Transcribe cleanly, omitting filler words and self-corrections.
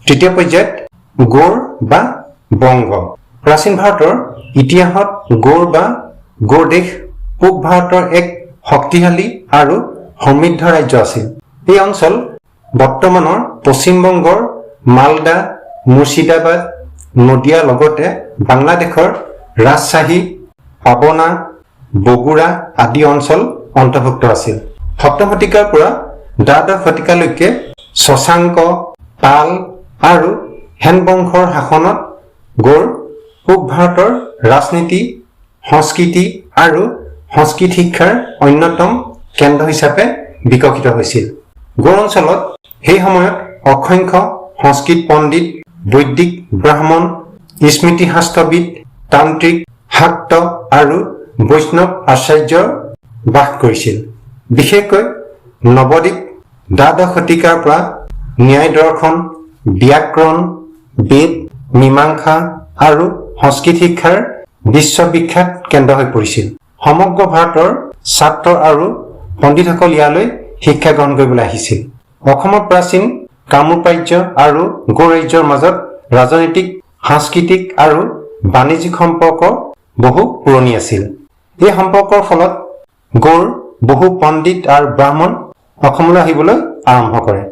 তৃতীয় পৰ্যায়ত গৌড় বা বংগ। প্ৰাচীন ভাৰতৰ ইতিহাসত গৌড় বা গৌড় দেশ পূব ভাৰতৰ এক শক্তিশালী আৰু সমৃদ্ধ ৰাজ্য আছিল। এই অঞ্চল বৰ্তমানৰ পশ্চিম বংগৰ মালদা, মুৰ্ছিদাবাদ, নদিয়া লগতে বাংলাদেশৰ ৰাজশ্বাহী, পাবনা, বগুড়া আদি অঞ্চল অন্তৰ্ভুক্ত আছিল। সপ্তম শতিকাৰ পৰা দ্বাদশ শতিকালৈকে শশাংক, পাল আৰু সেন বংশৰ শাসনত গৌড় পূব ভাৰতৰ ৰাজনীতি, সংস্কৃতি আৰু সংস্কৃত শিক্ষাৰ অন্যতম কেন্দ্ৰ হিচাপে বিকশিত হৈছিল। গৌড় অঞ্চলত সেই সময়ত অসংখ্য সংস্কৃত পণ্ডিত, বৈদিক ব্ৰাহ্মণ, স্মৃতিশাস্ত্ৰবিদ, তান্ত্ৰিক, শাক্ত আৰু বৈষ্ণৱ আচাৰ্য বাস কৰিছিল। বিশেষকৈ নৱদ্বীপ দ্বাদশ শতিকাৰ পৰা ন্যায় দৰ্শন, ব্যাকৰণ, বেদ, মীমাংসা আৰু সংস্কৃত শিক্ষাৰ বিশ্ববিখ্যাত কেন্দ্ৰ হৈ পৰিছিল। সমগ্ৰ ভাৰতৰ ছাত্ৰ আৰু পণ্ডিতসকল ইয়ালৈ শিক্ষা গ্ৰহণ কৰিবলৈ আহিছিল। অসমৰ প্ৰাচীন কামৰূপ ৰাজ্য আৰু গৌড় ৰাজ্যৰ মাজত ৰাজনৈতিক, সাংস্কৃতিক আৰু বাণিজ্যিক সম্পৰ্ক বহু পুৰণি আছিল। এই সম্পৰ্কৰ ফলত গৌড় বহু পণ্ডিত আৰু ব্ৰাহ্মণ অসমলৈ আহিবলৈ আৰম্ভ কৰে।